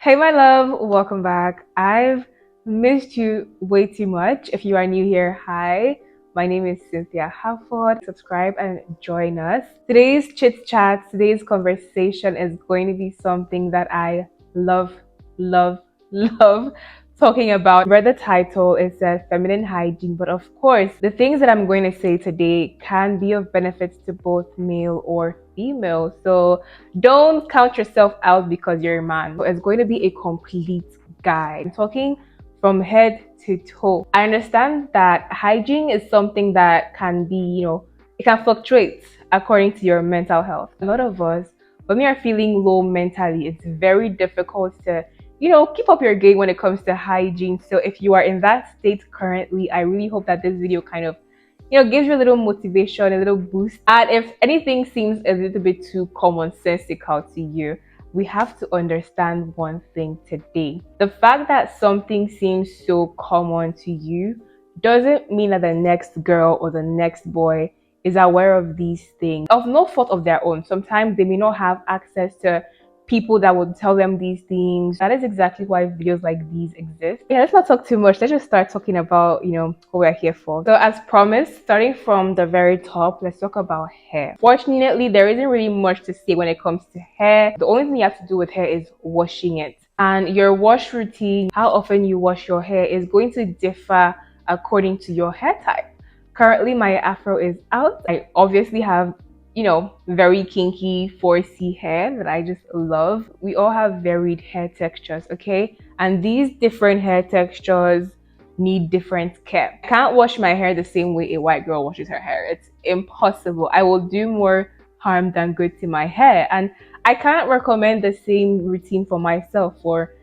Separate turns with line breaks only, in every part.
Hey, my love, welcome back. I've missed you way too much. If you are new here, hi. My name is Cynthia. Have fun, subscribe, and join us. Today's chit chat, today's conversation is going to be something that I love, love, love talking about. Read the title, it says feminine hygiene, but of course, the things that I'm going to say today can be of benefits to both male or female. So don't count yourself out because you're a man. It's going to be a complete guide. I'm talking from head to toe. I understand that hygiene is something that can be, it can fluctuate according to your mental health. A lot of us, when we are feeling low mentally, it's very difficult to keep up your game when it comes to hygiene. So if you are in that state currently, I really hope that this video kind of gives you a little motivation, a little boost. And if anything seems a little bit too commonsensical to you, we have to understand one thing today. The fact that something seems so common to you doesn't mean that the next girl or the next boy is aware of these things of no fault of their own. Sometimes they may not have access to people that would tell them these things. That is exactly why videos like these exist. Yeah, let's not talk too much. Let's just start talking about, what we're here for. So as promised, starting from the very top, let's talk about hair. Fortunately, there isn't really much to say when it comes to hair. The only thing you have to do with hair is washing it. And your wash routine, how often you wash your hair, is going to differ according to your hair type. Currently, my afro is out. I obviously have very kinky 4C hair that I just love. We all have varied hair textures, okay? And these different hair textures need different care. I can't wash my hair the same way a white girl washes her hair. It's impossible. I will do more harm than good to my hair. And I can't recommend the same routine for myself for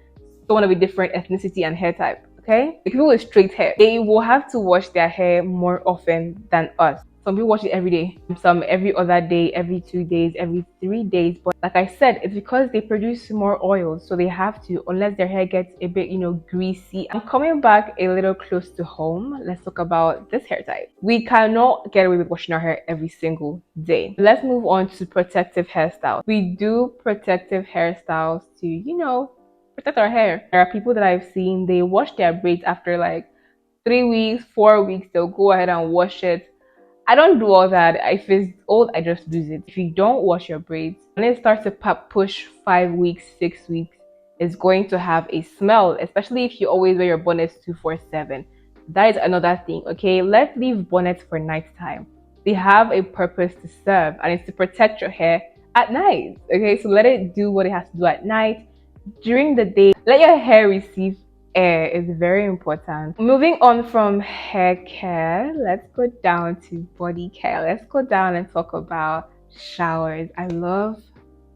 someone of a different ethnicity and hair type. Okay, people with straight hair, they will have to wash their hair more often than us. Some people wash it every day, some every other day, every 2 days, every 3 days. But like I said, it's because they produce more oil, so they have to, unless their hair gets a bit, greasy. I'm coming back a little close to home. Let's talk about this hair type. We cannot get away with washing our hair every single day. Let's move on to protective hairstyles. We do protective hairstyles to, protect our hair. There are people that I've seen, they wash their braids after like 3 weeks, 4 weeks, they'll go ahead and wash it. I don't do all that. If it's old, I just lose it. If you don't wash your braids, when it starts to push 5 weeks, 6 weeks, it's going to have a smell, especially if you always wear your bonnets 247. That is another thing, okay? Let's leave bonnets for nighttime. They have a purpose to serve, and it's to protect your hair at night, okay? So let it do what it has to do at night. During the day, let your hair receive air. Is very important. Moving on from hair care, let's go down to body care. Let's go down and talk about showers. I love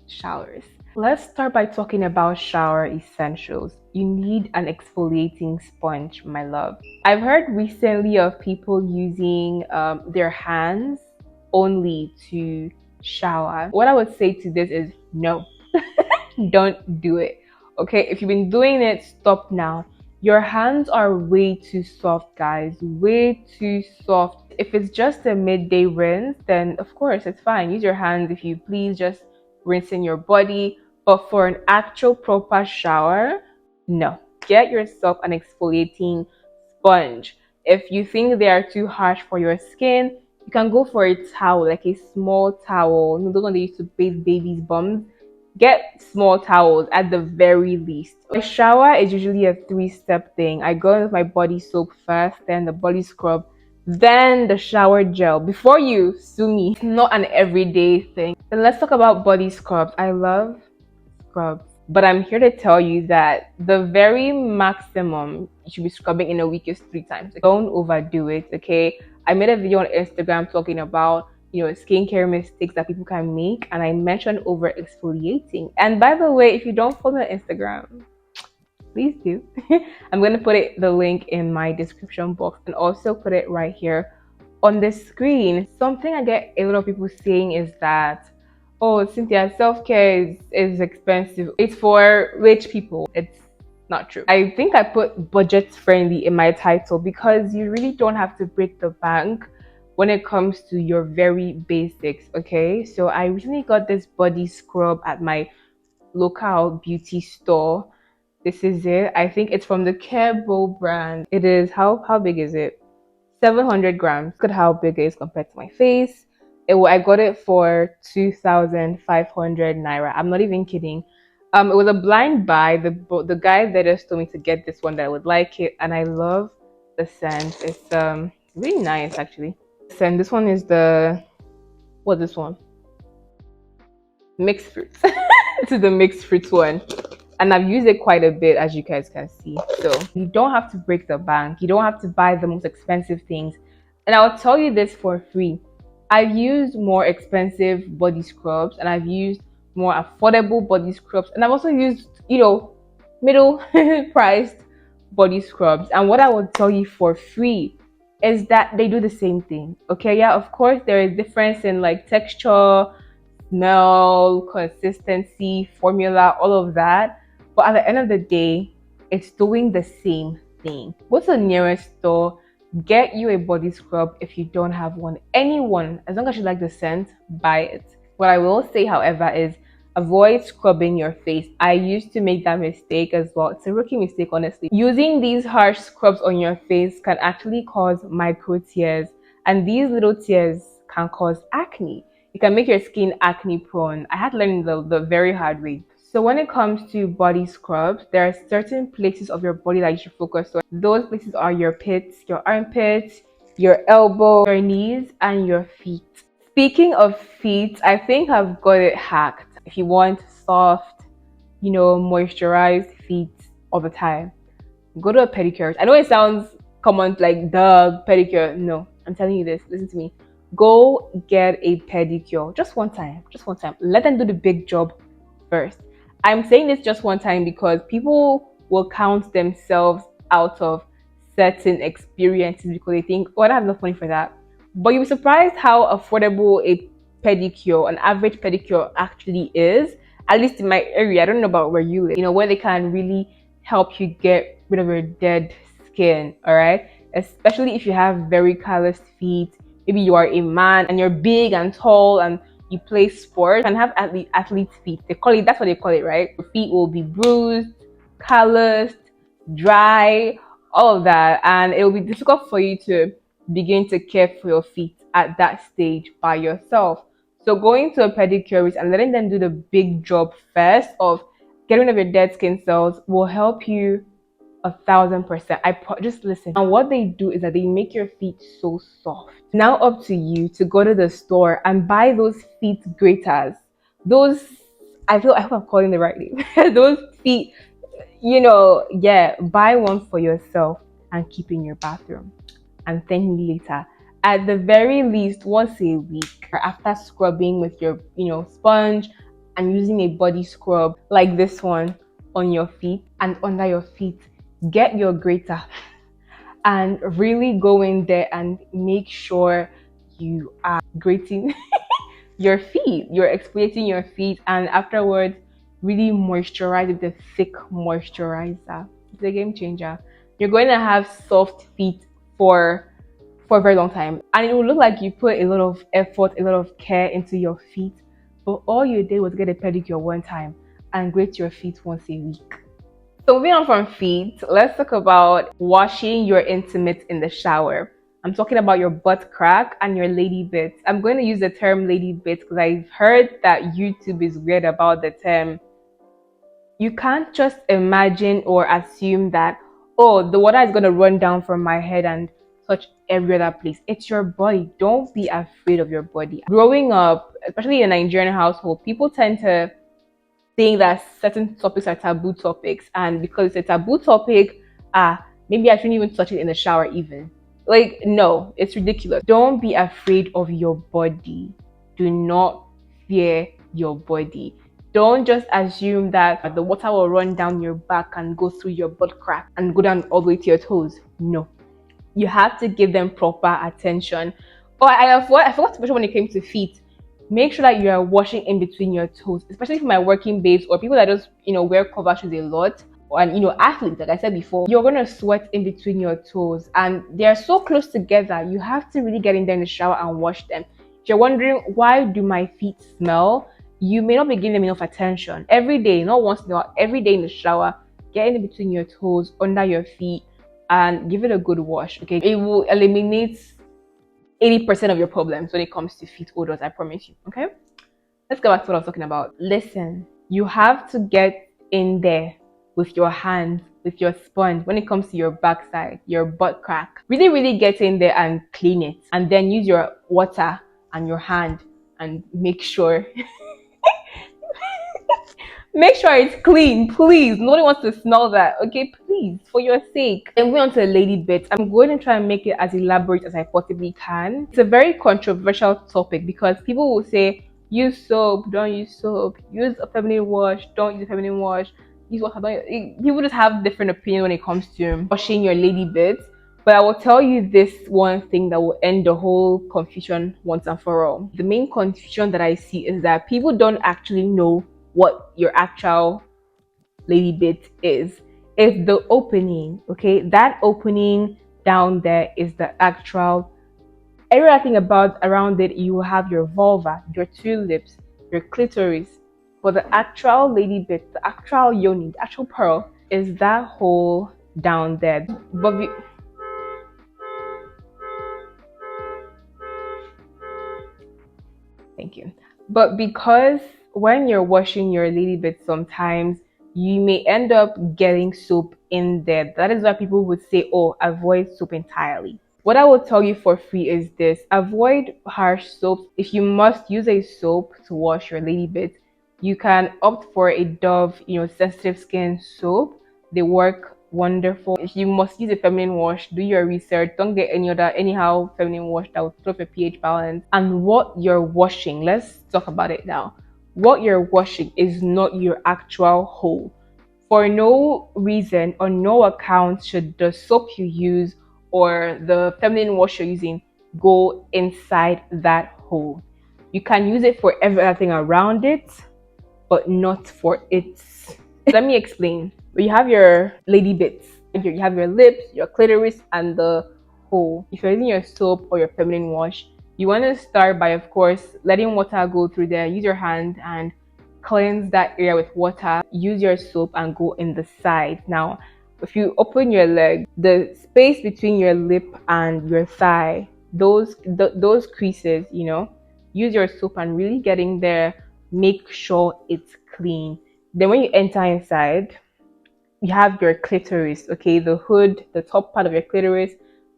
showers. Let's start by talking about shower essentials. You need an exfoliating sponge, my love. I've heard recently of people using their hands only to shower. What I would say to this is no. Don't do it. Okay, if you've been doing it, stop now. Your hands are way too soft, guys. Way too soft. If it's just a midday rinse, then of course it's fine. Use your hands if you please, just rinsing your body. But for an actual proper shower, no. Get yourself an exfoliating sponge. If you think they are too harsh for your skin, you can go for a towel, like a small towel. Those ones they used to bathe babies' bums. Get small towels at the very least. My shower is usually a 3-step thing. I go in with my body soap first, then the body scrub, then the shower gel. Before you sue me, it's not an everyday thing. Then let's talk about body scrubs. I love scrubs, but I'm here to tell you that the very maximum you should be scrubbing in a week is 3 times. Don't overdo it, okay? I made a video on Instagram talking about skincare mistakes that people can make, and I mentioned over exfoliating. And by the way, if you don't follow me on Instagram, please do. I'm going to put the link in my description box and also put it right here on the screen. Something I get a lot of people saying is that, oh, Cynthia, self-care is expensive. It's for rich people. It's not true. I think I put budget friendly in my title because you really don't have to break the bank when it comes to your very basics, okay? So I recently got this body scrub at my local beauty store. This is it. I think it's from the Carebo brand. It is how big is it? 700 grams. Look at how big it is compared to my face. I got it for 2,500 naira. I'm not even kidding. It was a blind buy. The guy that just told me to get this one that I would like it, and I love the scent. It's really nice actually. And this one is this one? Mixed fruits. This is the mixed fruits one. And I've used it quite a bit, as you guys can see. So you don't have to break the bank. You don't have to buy the most expensive things. And I'll tell you this for free. I've used more expensive body scrubs and I've used more affordable body scrubs. And I've also used, middle priced body scrubs. And what I will tell you for free is that they do the same thing. Okay, yeah, of course there is difference in like texture, smell, consistency, formula, all of that. But at the end of the day, it's doing the same thing. What's the nearest store? Get you a body scrub if you don't have one. Anyone, as long as you like the scent, buy it. What I will say, however, is avoid scrubbing your face. I used to make that mistake as well. It's a rookie mistake, honestly. Using these harsh scrubs on your face can actually cause micro tears, and these little tears can cause acne. It can make your skin acne prone. I had to learn the very hard way. So when it comes to body scrubs, there are certain places of your body that you should focus on. Those places are your pits, your armpits, your elbow, your knees, and your feet. Speaking of feet, I think I've got it hacked. If you want soft, moisturized feet all the time, go to a pedicure. I know it sounds common, like the pedicure. No, I'm telling you this. Listen to me. Go get a pedicure just one time. Just one time. Let them do the big job first. I'm saying this just one time because people will count themselves out of certain experiences because they think, oh, I don't have enough money for that. But you'll be surprised how affordable a pedicure, an average pedicure, actually is. At least in my area. I don't know about where you live. Where they can really help you get rid of your dead skin. All right. Especially if you have very calloused feet. Maybe you are a man and you're big and tall and you play sports and have athlete feet. That's what they call it, right? Your feet will be bruised, calloused, dry, all of that, and it will be difficult for you to begin to care for your feet at that stage by yourself. So going to a pedicurist and letting them do the big job first of getting rid of your dead skin cells will help you 1,000%. Just listen. And what they do is that they make your feet so soft. Now up to you to go to the store and buy those feet graters. Those I hope I'm calling the right name. Those feet, yeah, buy one for yourself and keep in your bathroom. And thank me later. At the very least, once a week, or after scrubbing with your, sponge and using a body scrub like this one on your feet and under your feet, get your grater and really go in there and make sure you are grating your feet. You're exfoliating your feet, and afterwards, really moisturize with the thick moisturizer. It's a game changer. You're going to have soft feet for a very long time, and it will look like you put a lot of effort, a lot of care into your feet, but all you did was get a pedicure one time and grate your feet once a week. So moving on from feet, let's talk about washing your intimates in the shower. I'm talking about your butt crack and your lady bits. I'm going to use the term lady bits because I've heard that YouTube is weird about the term. You can't just imagine or assume that, oh, the water is going to run down from my head and touch every other place. It's your body. Don't be afraid of your body. Growing up, especially in a Nigerian household, people tend to think that certain topics are taboo topics, and because it's a taboo topic, maybe I shouldn't even touch it in the shower even. Like, no, it's ridiculous. Don't be afraid of your body. Do not fear your body. Don't just assume that the water will run down your back and go through your butt crack and go down all the way to your toes. No, you have to give them proper attention. Oh, I forgot to mention when it came to feet. Make sure that you are washing in between your toes, especially for my working babes or people that just wear cover shoes a lot, and athletes. Like I said before, you're gonna sweat in between your toes, and they are so close together. You have to really get in there in the shower and wash them. If you're wondering why do my feet smell, you may not be giving them enough attention. Every day, not once in a while, every day in the shower, get in between your toes, under your feet, and give it a good wash. Okay, it will eliminate 80% of your problems when it comes to feet odors, I promise you. Okay, let's go back to what I was talking about. Listen, you have to get in there with your hands, with your sponge when it comes to your backside, your butt crack. Really, really get in there and clean it. And then use your water and your hand and make sure make sure it's clean, please. Nobody wants to smell that, okay? Please, for your sake. And we're on to the lady bits. I'm going to try and make it as elaborate as I possibly can. It's a very controversial topic because people will say, use soap, don't use soap. Use a feminine wash, don't use a feminine wash. Use water, don't. People just have different opinions when it comes to washing your lady bits. But I will tell you this one thing that will end the whole confusion once and for all. The main confusion that I see is that people don't actually know what your actual lady bit is. It's the opening, okay? That opening down there is the actual. Everything about around it, you will have your vulva, your tulips, your clitoris. But the actual lady bit, the actual yoni, the actual pearl, is that hole down there. But thank you. But because when you're washing your lady bits, sometimes you may end up getting soap in there. That is why people would say, oh, avoid soap entirely. What I will tell you for free is this: avoid harsh soaps. If you must use a soap to wash your lady bits, you can opt for a Dove, sensitive skin soap. They work wonderful. If you must use a feminine wash, do your research. Don't get any other anyhow feminine wash that will throw off your pH balance. And what you're washing, let's talk about it now. What you're washing is not your actual hole. For no reason or no account should the soap you use or the feminine wash you're using go inside that hole. You can use it for everything around it, but not for its. Let me explain. You have your lady bits. You have your lips, your clitoris, and the hole. If you're using your soap or your feminine wash, you want to start by, of course, letting water go through there. Use your hand and cleanse that area with water. Use your soap and go in the side. Now, if you open your leg, the space between your lip and your thigh, those creases, use your soap and really get in there. Make sure it's clean. Then when you enter inside, you have your clitoris, okay? The hood, the top part of your clitoris,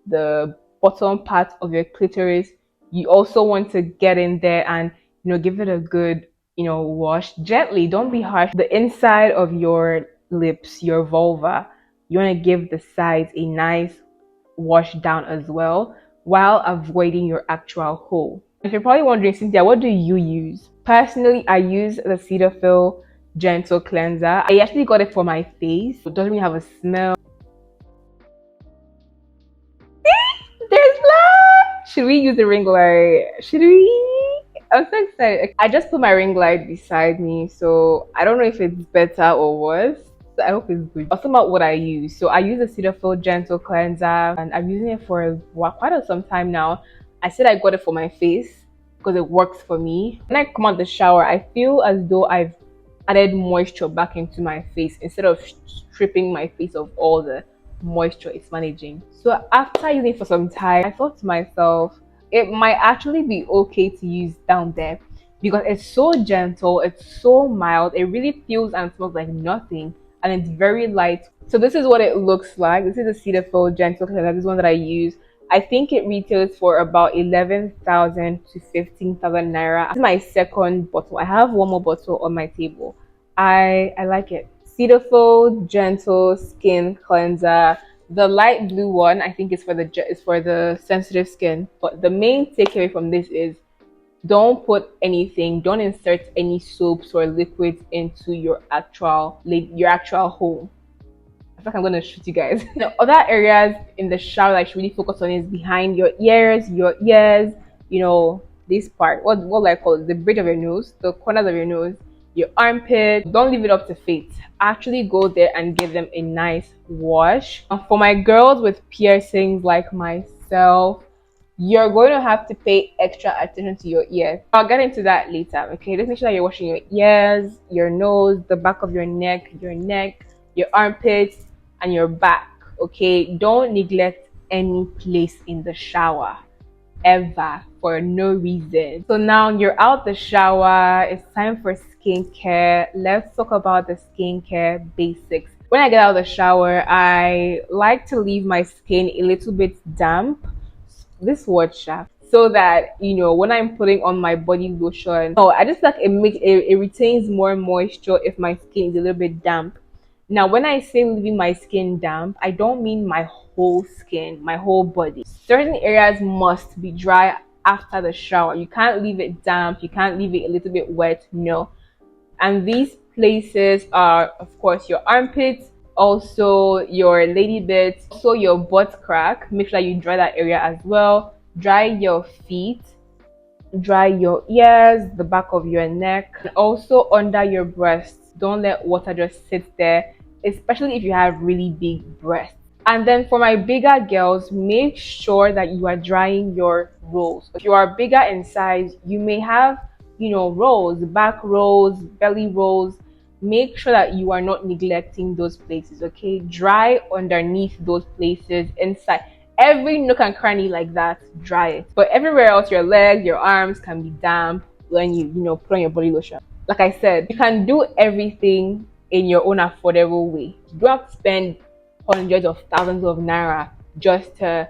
the bottom part of your clitoris. You also want to get in there and, give it a good, wash gently. Don't be harsh. The inside of your lips, your vulva, you want to give the sides a nice wash down as well while avoiding your actual hole. If you're probably wondering, Cynthia, what do you use? Personally, I use the Cetaphil Gentle Cleanser. I actually got it for my face. It doesn't really have a smell. There's blood! Should we use the ring light? Should we? I'm so excited. I just put my ring light beside me, so I don't know if it's better or worse. So I hope it's good. Also about what I use. So I use the Cetaphil Gentle Cleanser and I'm using it for quite some time now. I said I got it for my face because it works for me. When I come out the shower, I feel as though I've added moisture back into my face instead of stripping my face of all the moisture it's managing. So after using it for some time, I thought to myself, it might actually be okay to use down there because it's so gentle, it's so mild, it really feels and smells like nothing, and it's very light. So this is what it looks like. This is the Cetaphil Gentle Cleanser. This is one that I use. I think it retails for about 11,000 to 15,000 naira. This is my second bottle. I have one more bottle on my table. I like it. Cetaphil Gentle Skin Cleanser. The light blue one, I think, is for the sensitive skin. But the main takeaway from this is don't put anything, don't insert any soaps or liquids into your actual hole. I feel like I'm gonna shoot you guys. The other areas in the shower that I should really focus on is behind your ears, this part. What do I call it? The bridge of your nose, the corners of your nose, your armpit. Don't leave it up to fate. Actually go there and give them a nice wash. And for my girls with piercings like myself, you're going to have to pay extra attention to your ears. I'll get into that later, okay? Just make sure that you're washing your ears, your nose, the back of your neck, your armpits, and your back. Okay, don't neglect any place in the shower ever for no reason. So now you're out the shower, it's time for skincare. Let's talk about the skincare basics. When I get out of the shower, I like to leave my skin a little bit damp. This word shaft. So that when I'm putting on my body lotion, I just like it retains more moisture if my skin is a little bit damp. Now, when I say leaving my skin damp, I don't mean my whole skin, my whole body. Certain areas must be dry after the shower. You can't leave it damp, you can't leave it a little bit wet, no. And these places are, of course, your armpits, also your lady bits, also your butt crack. Make sure you dry that area as well. Dry your feet, dry your ears, the back of your neck, and also under your breasts. Don't let water just sit there, especially if you have really big breasts. And then for my bigger girls, make sure that you are drying your rolls. If you are bigger in size, you may have, rolls, back rolls, belly rolls. Make sure that you are not neglecting those places, okay? Dry underneath those places, inside. Every nook and cranny like that, dry it. But everywhere else, your legs, your arms can be damp when you put on your body lotion. Like I said, you can do everything in your own affordable way. You don't have to spend hundreds of thousands of naira just to,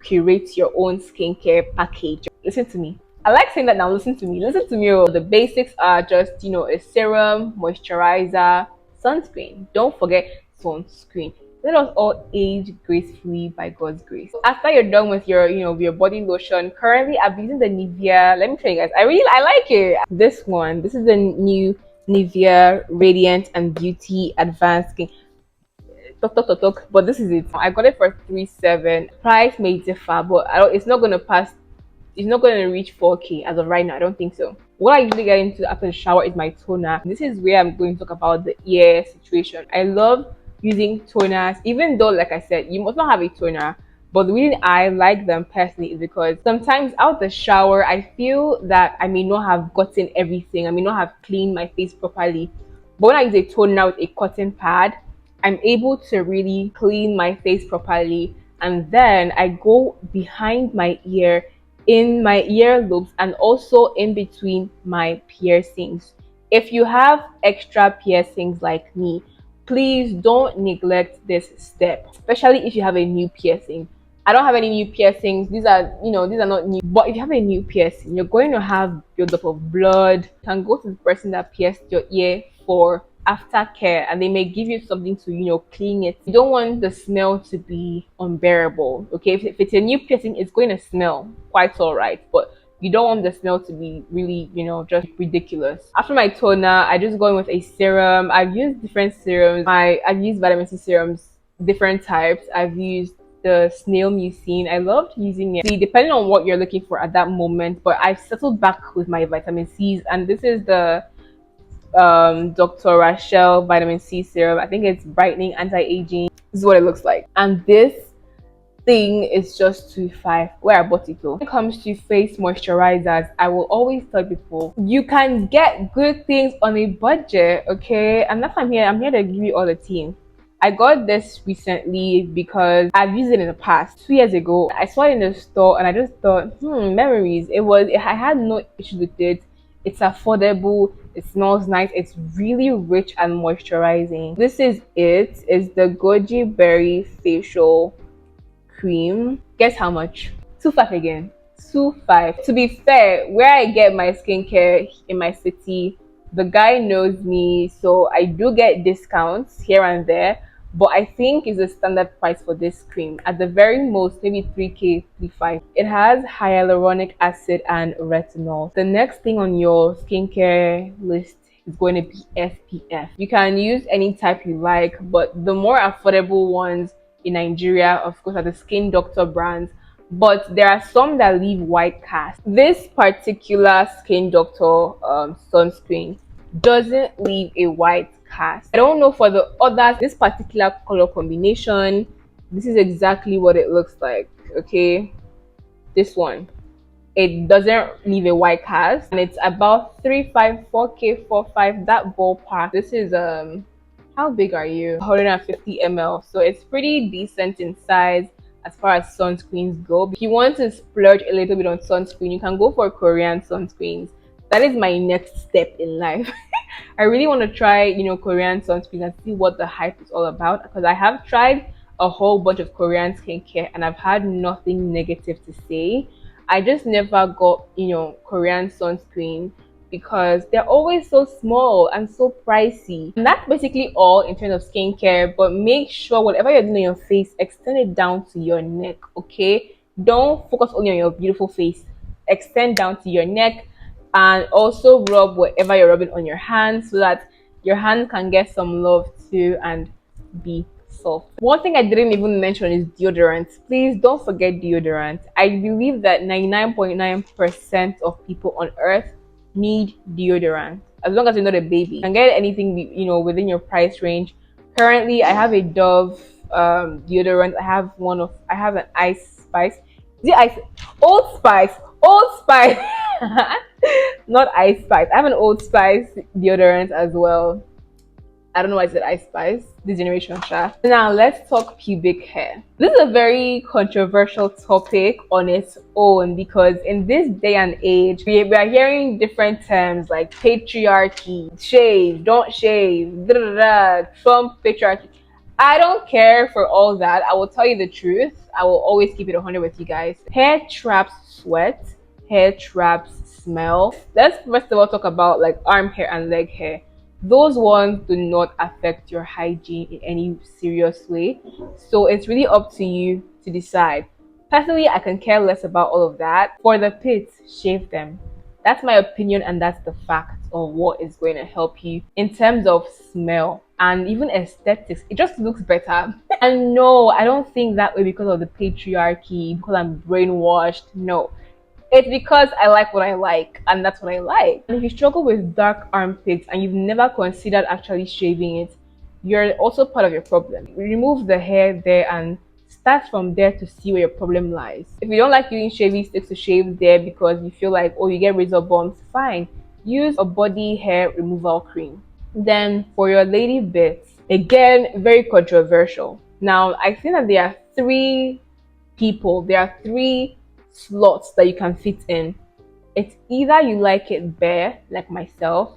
curate your own skincare package. Listen to me. I like saying that now. Listen to me. Listen to me. Oh. The basics are just, a serum, moisturizer, sunscreen. Don't forget sunscreen. Let us all age gracefully by God's grace. After you're done with your body lotion, currently I'm using the Nivea. Let me show you guys. I like it. This one. This is the new Nivea Radiant and Beauty Advanced Skin. Talk. But this is it. I got it for 3.7. Price may differ, but it's not gonna pass. It's not going to reach 4K as of right now. I don't think so. What I usually get into after the shower is my toner. This is where I'm going to talk about the ear situation. I love using toners, even though, like I said, you must not have a toner. But the reason I like them personally is because sometimes out the shower, I feel that I may not have gotten everything. I may not have cleaned my face properly. But when I use a toner with a cotton pad, I'm able to really clean my face properly. And then I go behind my ear, in my earlobes, and also in between my piercings. If you have extra piercings like me, please don't neglect this step, especially if you have a new piercing. I don't have any new piercings. These are not new. But if you have a new piercing, you're going to have buildup of blood. You can go to the person that pierced your ear for aftercare, and they may give you something to clean it. You don't want the smell to be unbearable. Okay, if it's a new piercing, it's going to smell quite all right, but you don't want the smell to be really just ridiculous. After my toner, I just go in with a serum. I've used different serums. I've used vitamin C serums, different types. I've used the snail mucin. I loved using it. See, depending on what you're looking for at that moment, but I've settled back with my vitamin C's, and this is the Dr. Rachel vitamin C serum. I think it's brightening, anti-aging. This is what it looks like. And this thing is just 2.5 where I bought it though. When it comes to face moisturizers, I will always tell people you can get good things on a budget, okay? And that's why I'm here to give you all the tea. I got this recently because I've used it in the past. 2 years ago, I saw it in the store and I just thought, memories. I had no issue with it. It's affordable, it smells nice, it's really rich and moisturizing. This is it. It's the Goji Berry Facial Cream. Guess how much? 2.5 again. 2.5. To be fair, where I get my skincare in my city, the guy knows me, so I do get discounts here and there. But I think it's a standard price for this cream. At the very most, maybe 3K, 3.5. It has hyaluronic acid and retinol. The next thing on your skincare list is going to be SPF. You can use any type you like, but the more affordable ones in Nigeria, of course, are the Skin Doctor brands. But there are some that leave white cast. This particular Skin Doctor sunscreen doesn't leave a white cast. I don't know for the others. This particular color combination, this is exactly what it looks like. Okay, this one, it doesn't leave a white cast, and it's about 3.5, 4K, 4.5, that ballpark. This is How big are you? 150 ml. So it's pretty decent in size as far as sunscreens go. If you want to splurge a little bit on sunscreen, you can go for Korean sunscreens. That is my next step in life. I really want to try, Korean sunscreen and see what the hype is all about, because I have tried a whole bunch of Korean skincare and I've had nothing negative to say. I just never got, Korean sunscreen because they're always so small and so pricey. And that's basically all in terms of skincare, but make sure whatever you're doing on your face, extend it down to your neck, okay? Don't focus only on your beautiful face. Extend down to your neck, and also rub whatever you're rubbing on your hands so that your hands can get some love too and be soft. One thing I didn't even mention is deodorant. Please don't forget deodorant. I believe that 99.9% of people on earth need deodorant. As long as you're not a baby, you can get anything within your price range. Currently, I have a Dove deodorant. I have an Ice Spice. The Ice Old Spice, Old Spice, not Ice Spice. I have an Old Spice deodorant as well. I don't know why I said Ice Spice. This generation sha. Now let's talk pubic hair. This is a very controversial topic on its own, because in this day and age, we are hearing different terms like patriarchy, shave, don't shave, da, da, da, Trump patriarchy. I don't care for all that. I will tell you the truth. I will always keep it 100 with you guys. Hair traps sweat. Hair traps smell. Let's first of all talk about like arm hair and leg hair. Those ones do not affect your hygiene in any serious way. So it's really up to you to decide. Personally, I can care less about all of that. For the pits, shave them. That's my opinion, and that's the fact of what is going to help you in terms of smell and even aesthetics. It just looks better. And no, I don't think that way because of the patriarchy, because I'm brainwashed. No, it's because I like what I like, and that's what I like. And if you struggle with dark armpits and you've never considered actually shaving it, you're also part of your problem. Remove the hair there and start from there to see where your problem lies. If you don't like using shaving sticks to shave there because you feel like, oh, you get razor bumps, fine. Use a body hair removal cream. Then for your lady bits, again, very controversial. Now, I think that there are three slots that you can fit in. It's either you like it bare, like myself,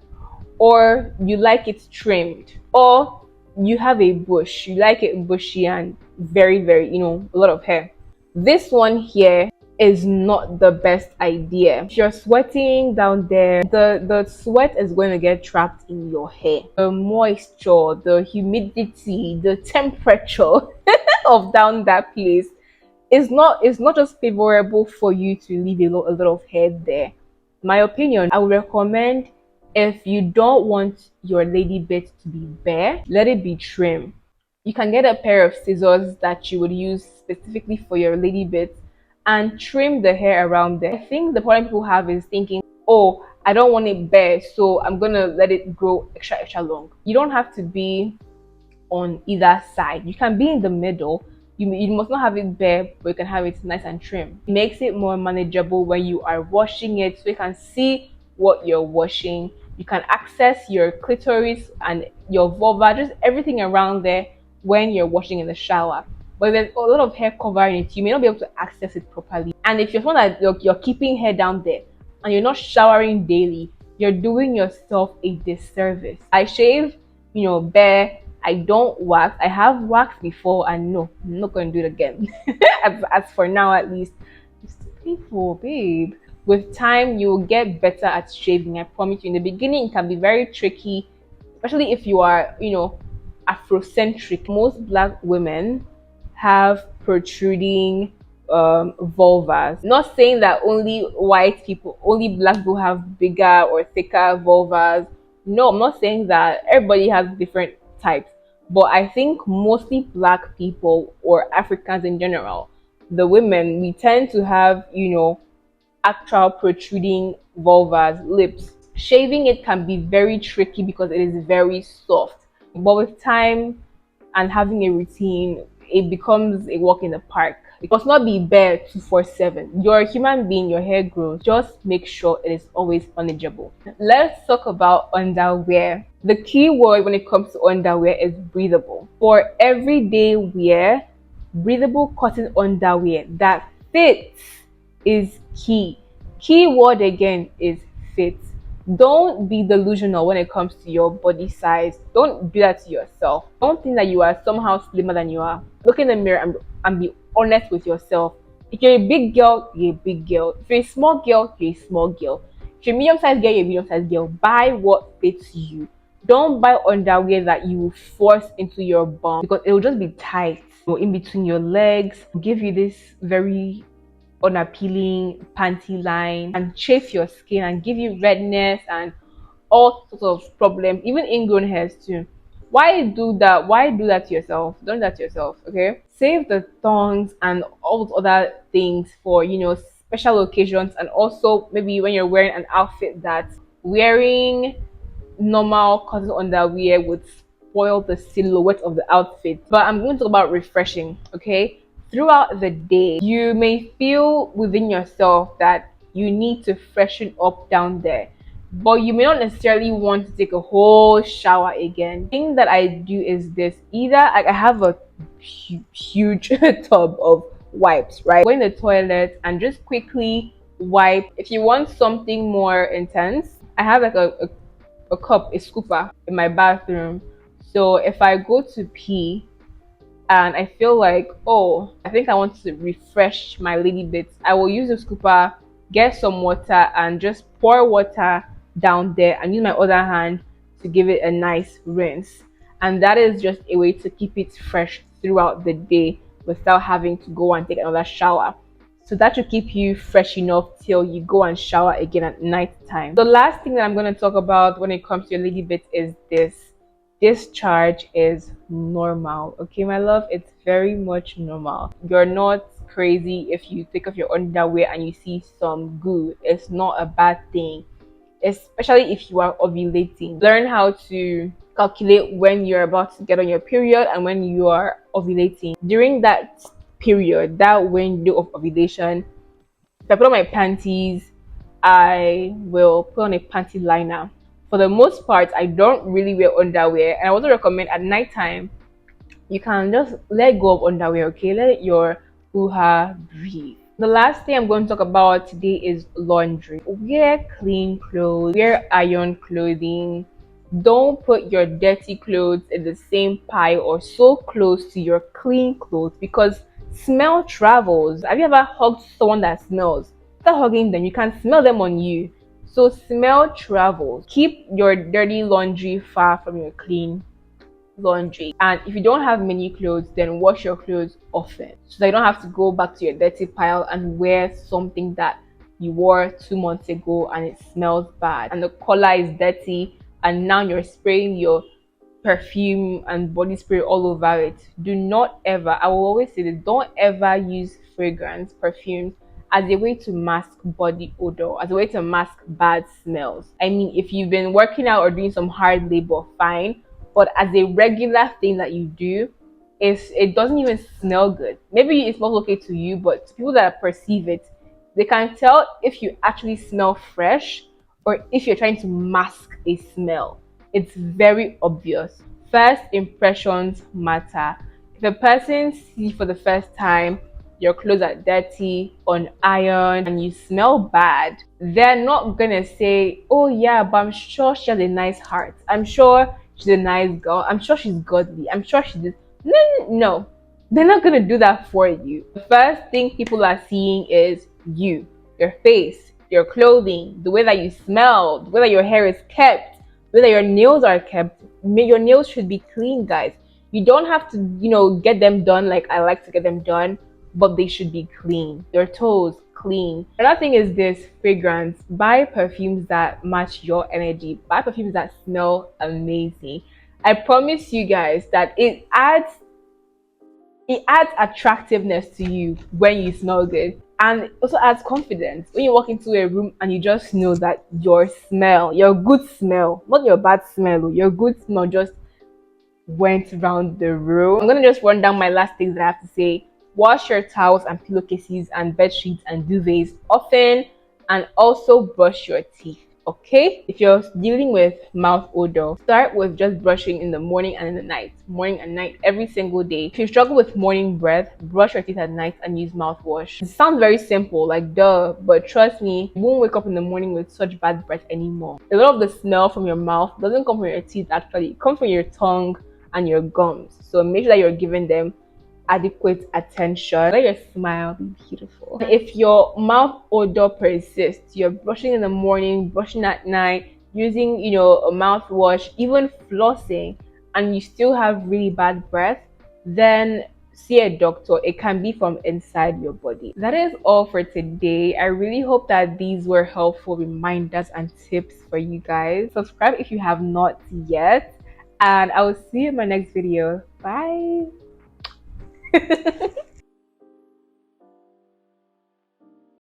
or you like it trimmed, or you have a bush, you like it bushy and very, very, a lot of hair. This one here is not the best idea. If you're sweating down there, the sweat is going to get trapped in your hair. The moisture, the humidity, the temperature of down that place is not just favorable for you to leave a lot of hair there. My opinion, I would recommend, if you don't want your lady bit to be bare, let it be trim. You can get a pair of scissors that you would use specifically for your lady bits and trim the hair around there. I think the problem people have is thinking, oh, I don't want it bare, so I'm gonna let it grow extra long. You don't have to be on either side. You can be in the middle. You must not have it bare, but you can have it nice and trim. It makes it more manageable when you are washing it, so you can see what you're washing. You can access your clitoris and your vulva, just everything around there when you're washing in the shower. But there's a lot of hair covering it, you may not be able to access it properly. And if you're someone that you're keeping hair down there and you're not showering daily, you're doing yourself a disservice. I shave, bare. I don't wax. I have waxed before, and no, I'm not going to do it again. as for now, at least. It's too painful, babe. With time, you will get better at shaving. I promise you. In the beginning, it can be very tricky, especially if you are, Afrocentric. Most Black women have protruding vulvas. Not saying that only Black people have bigger or thicker vulvas. No, I'm not saying that. Everybody has different types. But I think mostly Black people or Africans in general, the women, we tend to have, actual protruding vulvas, lips. Shaving it can be very tricky because it is very soft. But with time and having a routine, it becomes a walk in the park. It must not be bare 247. You're a human being, your hair grows. Just make sure it is always manageable. Let's talk about underwear. The key word when it comes to underwear is breathable. For everyday wear, breathable cotton underwear that fits is key. Key word again is fit. Don't be delusional when it comes to your body size. Don't do that to yourself. Don't think that you are somehow slimmer than you are. Look in the mirror and be honest with yourself. If you're a big girl, you're a big girl. If you're a small girl, you're a small girl. If you're a medium-sized girl, you're a medium-sized girl. Buy what fits you. Don't buy underwear that you will force into your bum because it will just be tight or in between your legs, give you this very unappealing panty line and chafe your skin and give you redness and all sorts of problems, even ingrown hairs too. Why do that? Why do that to yourself? Don't do that to yourself, okay? Save the thongs and all those other things for, special occasions, and also maybe when you're wearing an outfit that wearing normal cotton underwear would spoil the silhouette of the outfit. But I'm going to talk about refreshing, okay? Throughout the day, you may feel within yourself that you need to freshen up down there, but you may not necessarily want to take a whole shower again. The thing that I do is this: either I have a huge tub of wipes, right? Go in the toilet and just quickly wipe. If you want something more intense, I have like a cup, a scooper in my bathroom. So if I go to pee and I feel like, oh, I think I want to refresh my lady bits, I will use the scooper, get some water, and just pour water down there and use my other hand to give it a nice rinse. And that is just a way to keep it fresh throughout the day without having to go and take another shower. So that should keep you fresh enough till you go and shower again at night time. The last thing that I'm going to talk about when it comes to your lady bits is this: discharge is normal. Okay, my love, it's very much normal. You're not crazy if you take off your underwear and you see some goo. It's not a bad thing, especially if you are ovulating. Learn how to calculate when you're about to get on your period and when you are ovulating. During that period, that window of ovulation, if I put on my panties, I will put on a panty liner. For the most part, I don't really wear underwear, and I also recommend at nighttime you can just let go of underwear, okay? Let your hoo-ha breathe. The last thing I'm going to talk about today is laundry. Wear clean clothes, wear iron clothing. Don't put your dirty clothes in the same pile or so close to your clean clothes because smell travels. Have you ever hugged someone that smells? After hugging them, you can smell them on you. So smell travels. Keep your dirty laundry far from your clean laundry. And if you don't have many clothes, then wash your clothes often so that you don't have to go back to your dirty pile and wear something that you wore 2 months ago and it smells bad and the color is dirty and now you're spraying your perfume and body spray all over it. Do not ever, I will always say this, don't ever use fragrance, perfumes as a way to mask body odor, as a way to mask bad smells. I mean, if you've been working out or doing some hard labor, fine, but as a regular thing that you do, it doesn't even smell good. Maybe it smells okay to you, but to people that perceive it, they can tell if you actually smell fresh or if you're trying to mask a smell. It's very obvious. First impressions matter. If a person sees for the first time your clothes are dirty, unironed, and you smell bad, they're not gonna say, oh yeah, but I'm sure she has a nice heart. I'm sure she's a nice girl. I'm sure she's godly. I'm sure she's this. No. They're not gonna do that for you. The first thing people are seeing is you, your face, your clothing, the way that you smell, the way that your hair is kept, the way that your nails are kept. Your nails should be clean, guys. You don't have to, get them done like I like to get them done, but they should be clean. Your toes clean. Another thing is this: fragrance. Buy perfumes that match your energy. Buy perfumes that smell amazing. I promise you guys that it adds attractiveness to you when you smell good, and it also adds confidence when you walk into a room and you just know that your good smell, not your bad smell, your good smell just went around the room. I'm gonna just run down my last things that I have to say. Wash your towels and pillowcases and bed sheets and duvets often, and also brush your teeth. Okay, if you're dealing with mouth odor, start with just brushing in the morning and in the night, morning and night, every single day. If you struggle with morning breath, brush your teeth at night and use mouthwash. It sounds very simple, like duh, but trust me, you won't wake up in the morning with such bad breath anymore. A lot of the smell from your mouth doesn't come from your teeth, actually it comes from your tongue and your gums. So make sure that you're giving them adequate attention. Let your smile be beautiful. If your mouth odor persists, you're brushing in the morning, brushing at night, using a mouthwash, even flossing, and you still have really bad breath, then see a doctor. It can be from inside your body. That is all for today. I really hope that these were helpful reminders and tips for you guys. Subscribe if you have not yet, and I will see you in my next video. Bye.